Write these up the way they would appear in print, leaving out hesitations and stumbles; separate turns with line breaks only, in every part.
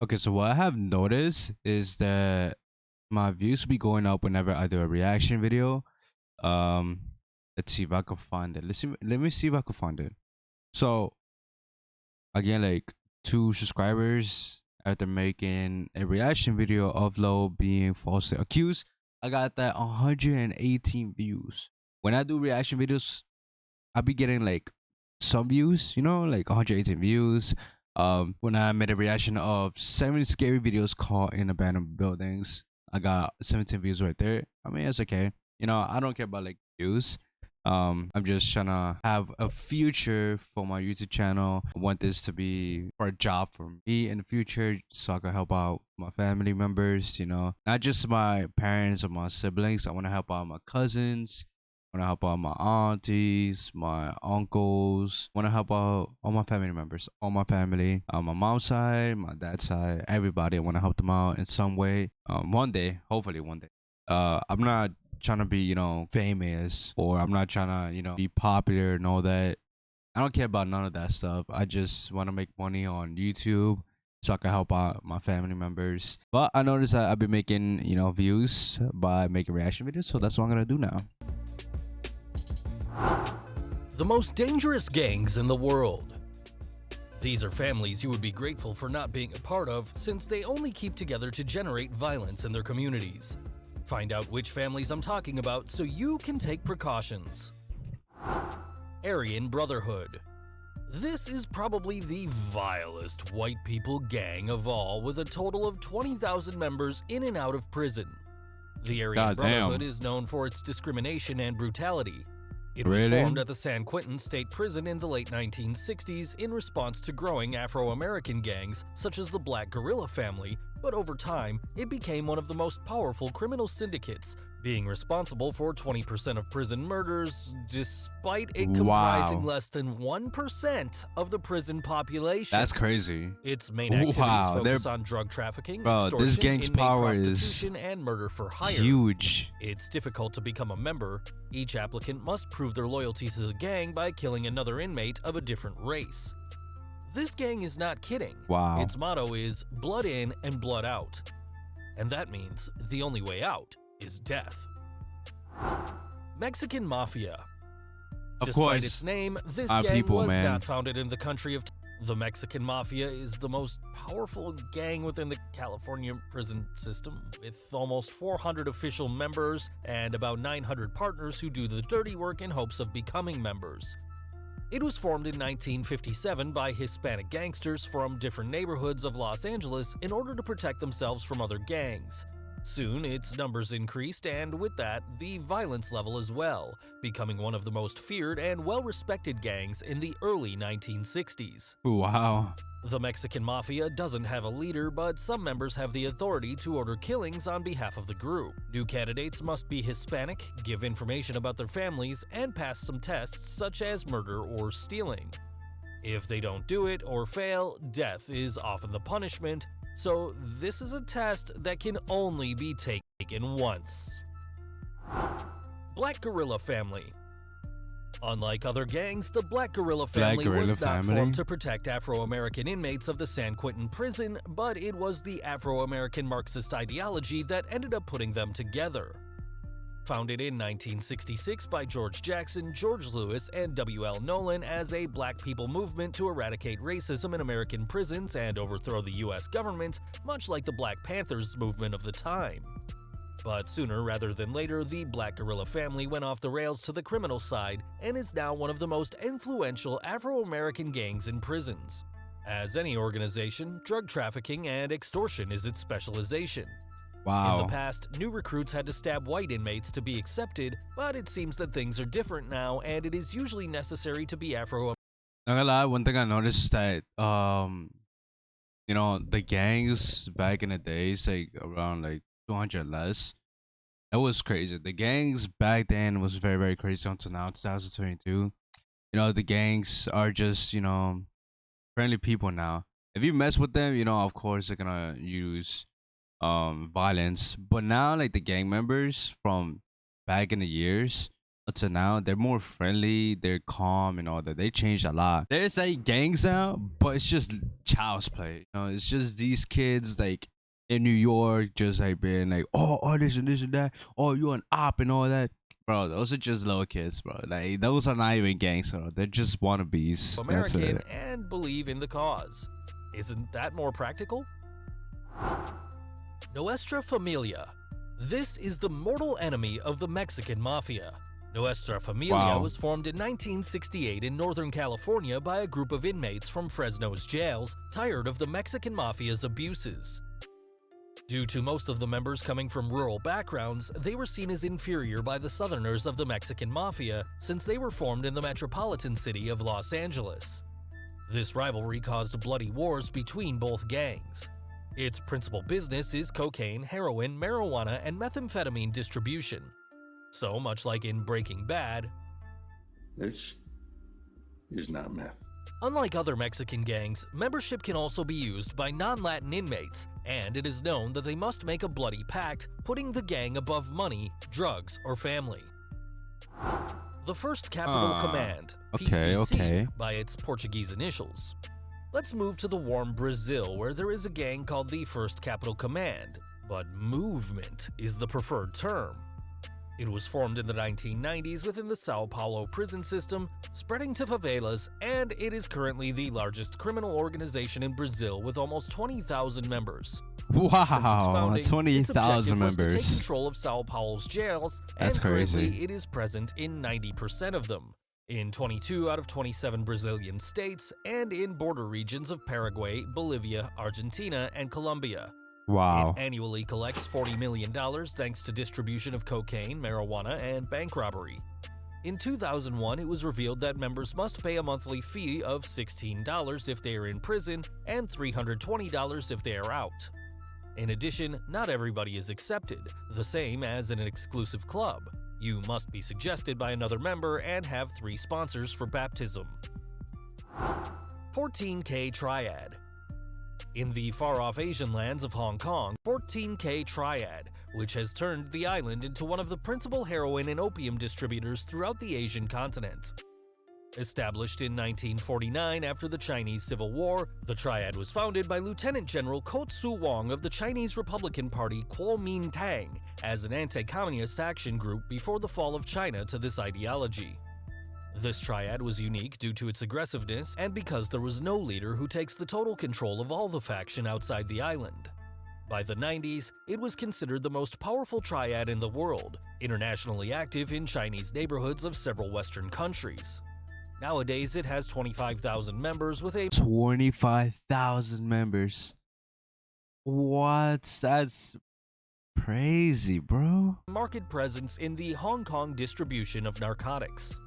Okay, so what I have noticed is that my views be going up whenever I do a reaction video. Um, let's see if I can find it. Let me see if I can find it. So again, like 2 subscribers after making a reaction video of Low being falsely accused. I got that 118 views. When I do reaction videos, I be getting like some views, like 118 views. When I made a reaction of 7 scary videos caught in abandoned buildings, I got 17 views right there. I mean, it's okay. I don't care about like views. I'm just trying to have a future for my YouTube channel. I want this to be for a job for me in the future so I can help out my family members, not just my parents or my siblings. I want to help out my cousins. I want to help out my aunties, my uncles. I want to help out all my family members, all my family, my mom's side, my dad's side, everybody. I want to help them out in some way. One day, hopefully one day. I'm not trying to be, famous, or I'm not trying to, be popular and all that. I don't care about none of that stuff. I just want to make money on YouTube so I can help out my family members. But I noticed that I've been making, views by making reaction videos, so that's what I'm gonna do now.
The most dangerous gangs in the world. These are families you would be grateful for not being a part of, since they only keep together to generate violence in their communities. Find out which families I'm talking about so you can take precautions. Aryan Brotherhood. This is probably the vilest white people gang of all, with a total of 20,000 members in and out of prison. The Aryan Brotherhood is known for its discrimination and brutality. It was formed at the San Quentin State Prison in the late 1960s in response to growing Afro-American gangs such as the Black Guerrilla family, but over time, it became one of the most powerful criminal syndicates, being responsible for 20% of prison murders, despite it comprising less than 1% of the prison population.
That's crazy.
Its main activities focus on drug trafficking, extortion,
this gang's
inmate
power
prostitution, and murder for hire.
Huge.
It's difficult to become a member. Each applicant must prove their loyalty to the gang by killing another inmate of a different race. This gang is not kidding.
Wow.
Its motto is blood in and blood out. And that means the only way out is death. Mexican Mafia. Despite its name, this gang was not founded in the country of... The Mexican Mafia is the most powerful gang within the California prison system, with almost 400 official members and about 900 partners who do the dirty work in hopes of becoming members. It was formed in 1957 by Hispanic gangsters from different neighborhoods of Los Angeles in order to protect themselves from other gangs. Soon, its numbers increased, and with that, the violence level as well, becoming one of the most feared and well-respected gangs in the early 1960s.
Wow.
The Mexican Mafia doesn't have a leader, but some members have the authority to order killings on behalf of the group. New candidates must be Hispanic, give information about their families, and pass some tests such as murder or stealing. If they don't do it or fail, death is often the punishment, so this is a test that can only be taken once. Black Guerrilla Family. Unlike other gangs, the Black Guerrilla family was not formed to protect Afro-American inmates of the San Quentin prison, but it was the Afro-American Marxist ideology that ended up putting them together. Founded in 1966 by George Jackson, George Lewis, and W.L. Nolan as a black people movement to eradicate racism in American prisons and overthrow the U.S. government, much like the Black Panthers movement of the time. But sooner rather than later, the Black Guerrilla family went off the rails to the criminal side and is now one of the most influential Afro-American gangs in prisons. As any organization, drug trafficking and extortion is its specialization.
Wow.
In the past, new recruits had to stab white inmates to be accepted, but it seems that things are different now, and it is usually necessary to be Afro-American.
Not gonna lie, one thing I noticed is that the gangs back in the days, like around like 200 less. That was crazy. The gangs back then was very, very crazy until now, 2022. The gangs are just, friendly people now. If you mess with them, of course they're gonna use violence. But now, like, the gang members from back in the years, until now, they're more friendly, they're calm and all that. They changed a lot. There's like gangs now, but it's just child's play. You know, it's just these kids like in New York, just like being like, oh, this and that. Oh, you an op and all that. Bro, those are just little kids, bro. Like those are not even gangs, bro. They're just wannabes. That's
American
it.
and believe in the cause. Isn't that more practical? Nuestra Familia. This is the mortal enemy of the Mexican Mafia. Nuestra Familia
Wow.
was formed in 1968 in Northern California by a group of inmates from Fresno's jails tired of the Mexican Mafia's abuses. Due to most of the members coming from rural backgrounds, they were seen as inferior by the Southerners of the Mexican Mafia since they were formed in the metropolitan city of Los Angeles. This rivalry caused bloody wars between both gangs. Its principal business is cocaine, heroin, marijuana, and methamphetamine distribution. So, much like in Breaking Bad,
This is not meth.
unlike other Mexican gangs, membership can also be used by non-Latin inmates, and it is known that they must make a bloody pact, putting the gang above money, drugs, or family. The First Capital Command, PCC, by its Portuguese initials. Let's move to the warm Brazil, where there is a gang called the First Capital Command, but movement is the preferred term. It was formed in the 1990s within the Sao Paulo prison system, spreading to favelas, and it is currently the largest criminal organization in Brazil with almost 20,000 members.
Wow,
Its
20,000
objective was to
members.
take control of Sao Paulo's jails,
That's
and currently
crazy.
it is present in 90% of them, in 22 out of 27 Brazilian states, and in border regions of Paraguay, Bolivia, Argentina, and Colombia.
Wow.
It annually collects $40 million thanks to distribution of cocaine, marijuana, and bank robbery. In 2001, it was revealed that members must pay a monthly fee of $16 if they are in prison and $320 if they are out. In addition, not everybody is accepted, the same as in an exclusive club. You must be suggested by another member and have 3 sponsors for baptism. 14K Triad. In the far-off Asian lands of Hong Kong, 14K Triad, which has turned the island into one of the principal heroin and opium distributors throughout the Asian continent. Established in 1949 after the Chinese Civil War, the Triad was founded by Lieutenant General Kotsu Wong of the Chinese Republican Party Kuomintang as an anti-communist action group before the fall of China to this ideology. This triad was unique due to its aggressiveness and because there was no leader who takes the total control of all the faction outside the island. By the 90s, it was considered the most powerful triad in the world, internationally active in Chinese neighborhoods of several Western countries. Nowadays, it has 25,000 members with a
25,000 members. What? That's crazy, bro.
market presence in the Hong Kong distribution of narcotics.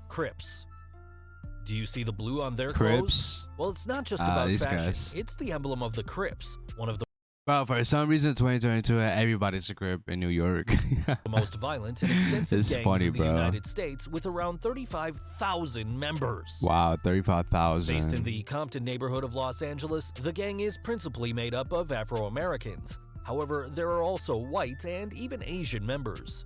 Crips. Do you see the blue on their clothes?
Crips.
Well, it's not just about
these
fashion.
guys.
It's the emblem of the Crips, one of the
Bro, for some reason, 2022, everybody's a Crip in New York.
most violent and extensive
It's
gangs
funny,
in the
bro.
United States, with around 35,000 members.
Wow, 35,000.
Based in the Compton neighborhood of Los Angeles, the gang is principally made up of Afro-Americans. However, there are also white and even Asian members.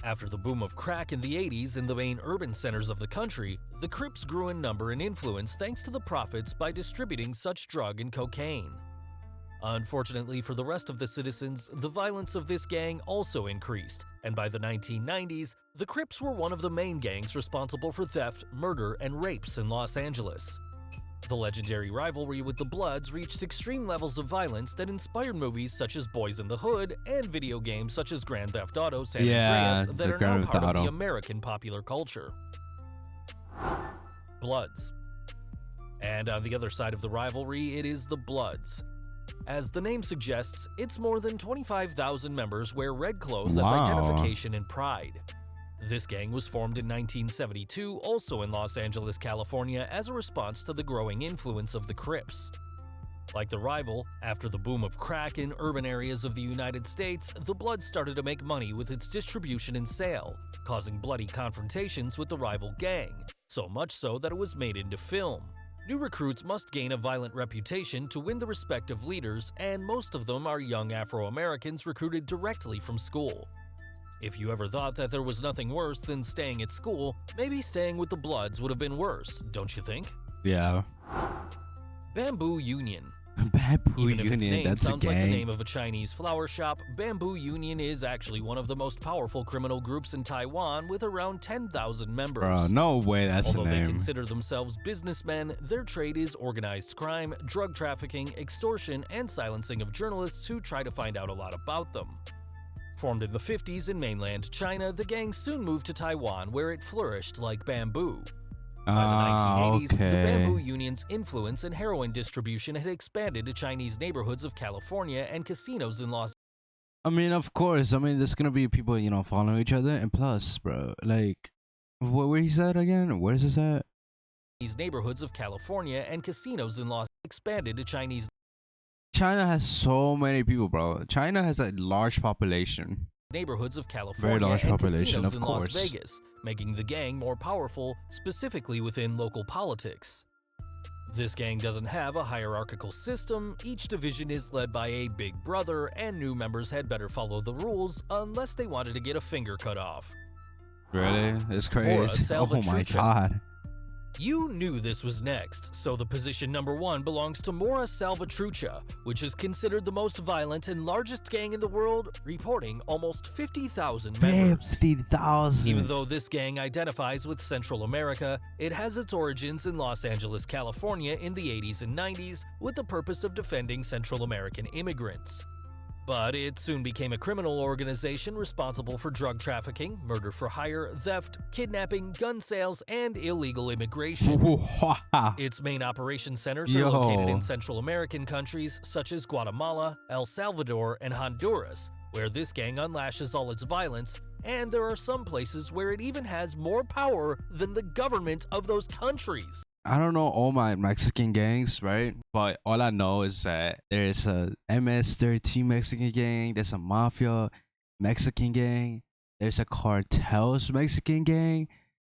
After the boom of crack in the 80s in the main urban centers of the country, the Crips grew in number and influence thanks to the profits by distributing such drug and cocaine. Unfortunately for the rest of the citizens, the violence of this gang also increased, and by the 1990s, the Crips were one of the main gangs responsible for theft, murder, and rapes in Los Angeles. The legendary rivalry with the Bloods reached extreme levels of violence that inspired movies such as Boys in the Hood and video games such as Grand Theft Auto San
Yeah,
Andreas that
the
are
Grand
now
Theft
part of the
Auto.
American popular culture. Bloods. And on the other side of the rivalry, it is the Bloods. As the name suggests, it's more than 25,000 members wear red clothes as
Wow.
identification and pride. This gang was formed in 1972, also in Los Angeles, California, as a response to the growing influence of the Crips. Like the rival, after the boom of crack in urban areas of the United States, the Bloods started to make money with its distribution and sale, causing bloody confrontations with the rival gang, so much so that it was made into film. New recruits must gain a violent reputation to win the respect of leaders, and most of them are young Afro-Americans recruited directly from school. If you ever thought that there was nothing worse than staying at school, maybe staying with the Bloods would have been worse, don't you think?
Yeah.
Bamboo Union.
Bamboo
Even if its
Union,
name
that's a
sounds like the
gang.
name of a Chinese flower shop, Bamboo Union is actually one of the most powerful criminal groups in Taiwan with around 10,000 members.
Bro, no way that's the
Although they
name.
consider themselves businessmen, their trade is organized crime, drug trafficking, extortion, and silencing of journalists who try to find out a lot about them. Formed in the 50s in mainland China, the gang soon moved to Taiwan where it flourished like bamboo. By the 1980s, the Bamboo
Okay.
Union's influence in heroin distribution had expanded to Chinese neighborhoods of California and casinos in Los
I mean, of course. I mean, there's gonna be people, following each other. And plus, bro, like, where he said again? Where is this at?
neighborhoods of California and casinos in Los expanded to Chinese
China has so many people, bro. China has a large population.
neighborhoods of California
large
and
population,
casinos
of
in Las
course.
Vegas, making the gang more powerful, specifically within local politics. This gang doesn't have a hierarchical system, each division is led by a big brother, and new members had better follow the rules unless they wanted to get a finger cut off.
Really? It's crazy. Oh my
Salvatrucha.
god.
You knew this was next, so the position number 1 belongs to Mora Salvatrucha, which is considered the most violent and largest gang in the world, reporting almost 50,000 members.
50,000.
Even though this gang identifies with Central America, it has its origins in Los Angeles, California in the 80s and 90s with the purpose of defending Central American immigrants. But it soon became a criminal organization responsible for drug trafficking, murder for hire, theft, kidnapping, gun sales, and illegal immigration. Its main operation centers are located in Central American countries such as Guatemala, El Salvador, and Honduras, where this gang unlashes all its violence, and there are some places where it even has more power than the government of those countries.
I don't know all my Mexican gangs, right? But all I know is that there's a MS-13 Mexican gang, there's a Mafia Mexican gang, there's a Cartels Mexican gang.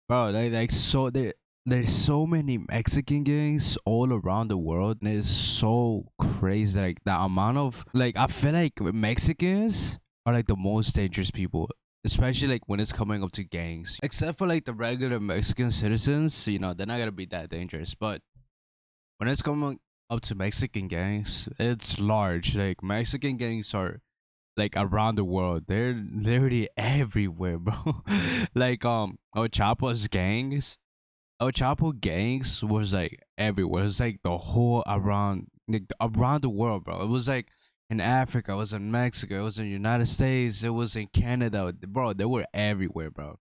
Bro, there's so many Mexican gangs all around the world, and it's so crazy. Like the amount of I feel like Mexicans are like the most dangerous people, especially like when it's coming up to gangs. Except for like the regular Mexican citizens, they're not gonna be that dangerous. But when it's coming up to Mexican gangs, it's large. Like Mexican gangs are like around the world. They're literally everywhere, bro. Like El Chapo gangs was like everywhere. It was like the whole around the world, bro. It was like in Africa, it was in Mexico, it was in the United States, it was in Canada, bro. They were everywhere, bro.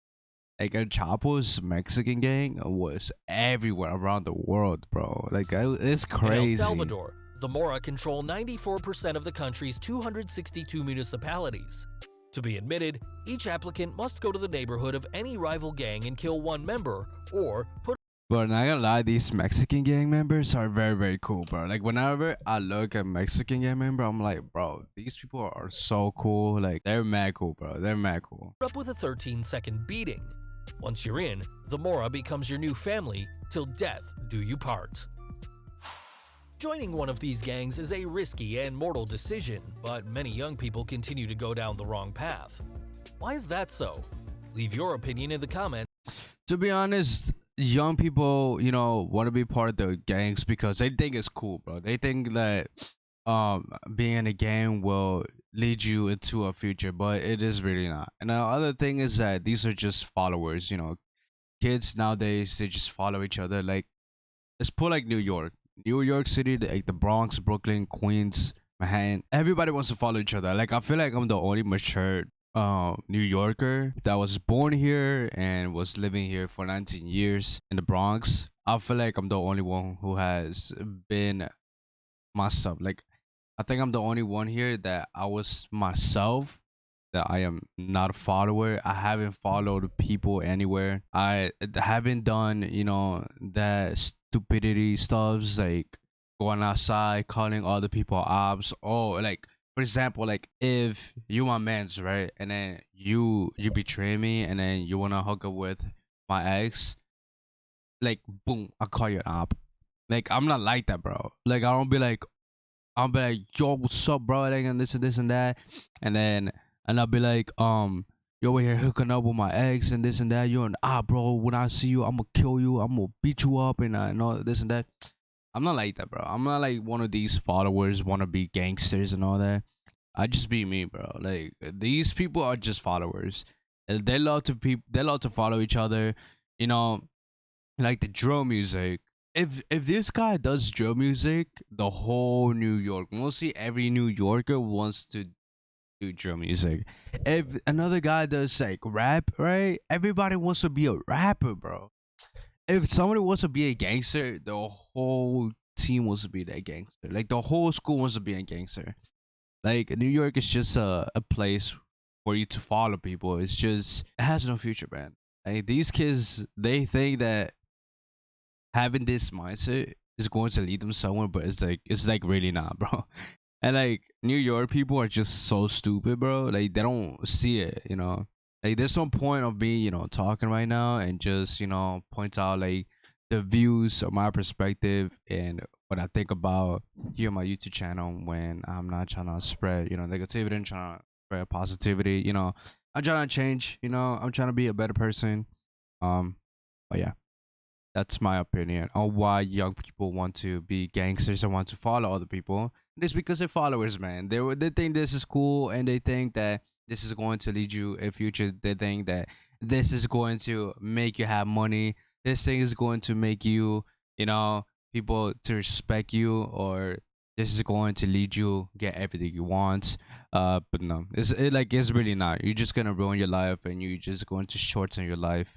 Like El Chapo's Mexican gang was everywhere around the world, bro. Like it's crazy.
In El Salvador, the Mora control 94% of the country's 262 municipalities. To be admitted, each applicant must go to the neighborhood of any rival gang and kill one member, or put
But not gonna lie, these Mexican gang members are very, very cool, bro. Like whenever I look at Mexican gang member, I'm like, bro, these people are so cool. Like they're mad cool, bro. They're mad cool.
up with a 13-second beating. Once you're in, the Mora becomes your new family, till death do you part. Joining one of these gangs is a risky and mortal decision, but many young people continue to go down the wrong path. Why is that so? Leave your opinion in the comments.
To be honest, young people, want to be part of the gangs because they think it's cool, bro. They think that being in a gang will lead you into a future, but it is really not. And the other thing is that these are just followers. Kids nowadays, they just follow each other. Like let's put like New York City, like the Bronx, Brooklyn, Queens, Manhattan. Everybody wants to follow each other. Like I feel like I'm the only mature New Yorker that was born here and was living here for 19 years in the Bronx. I feel like I'm the only one who has been myself. Like I think I'm the only one here that I was myself, that I am not a follower. I haven't followed people anywhere. I haven't done, that stupidity stuffs like going outside, calling other people ops. Oh, like for example, like if you my mans, right, and then you betray me, and then you wanna hook up with my ex, like boom, I call you an op. Like I'm not like that, bro. Like I'll be like, yo, what's up, bro? Like, and this and this and that, and I'll be like, You over here hooking up with my ex and this and that. You and bro, when I see you, I'm gonna kill you. I'm gonna beat you up and all this and that. I'm not like that, bro. I'm not like one of these followers wanna be gangsters and all that. I just be me, bro. Like these people are just followers. And they love to follow each other. You know, like the drill music. If this guy does drill music, the whole New York, mostly every New Yorker wants to do drill music. If another guy does like rap, right? Everybody wants to be a rapper, bro. If somebody wants to be a gangster, the whole team wants to be that gangster. Like the whole school wants to be a gangster. Like New York is just a place for you to follow people. It's just it has no future, man. Like these kids, they think that having this mindset is going to lead them somewhere, but it's like really not, bro. And like New York people are just so stupid, bro. Like they don't see it, you know. Like there's no point of me, talking right now and just, point out like the views of my perspective and what I think about here on my YouTube channel when I'm not trying to spread, negativity and trying to spread positivity, I'm trying to change, I'm trying to be a better person. But yeah, that's my opinion on why young people want to be gangsters and want to follow other people. It's because they're followers, man. They think this is cool and they think that this is going to lead you a future. They think that this is going to make you have money. This thing is going to make you, people to respect you, or this is going to lead you get everything you want. But no, it's really not. You're just gonna ruin your life and you're just going to shorten your life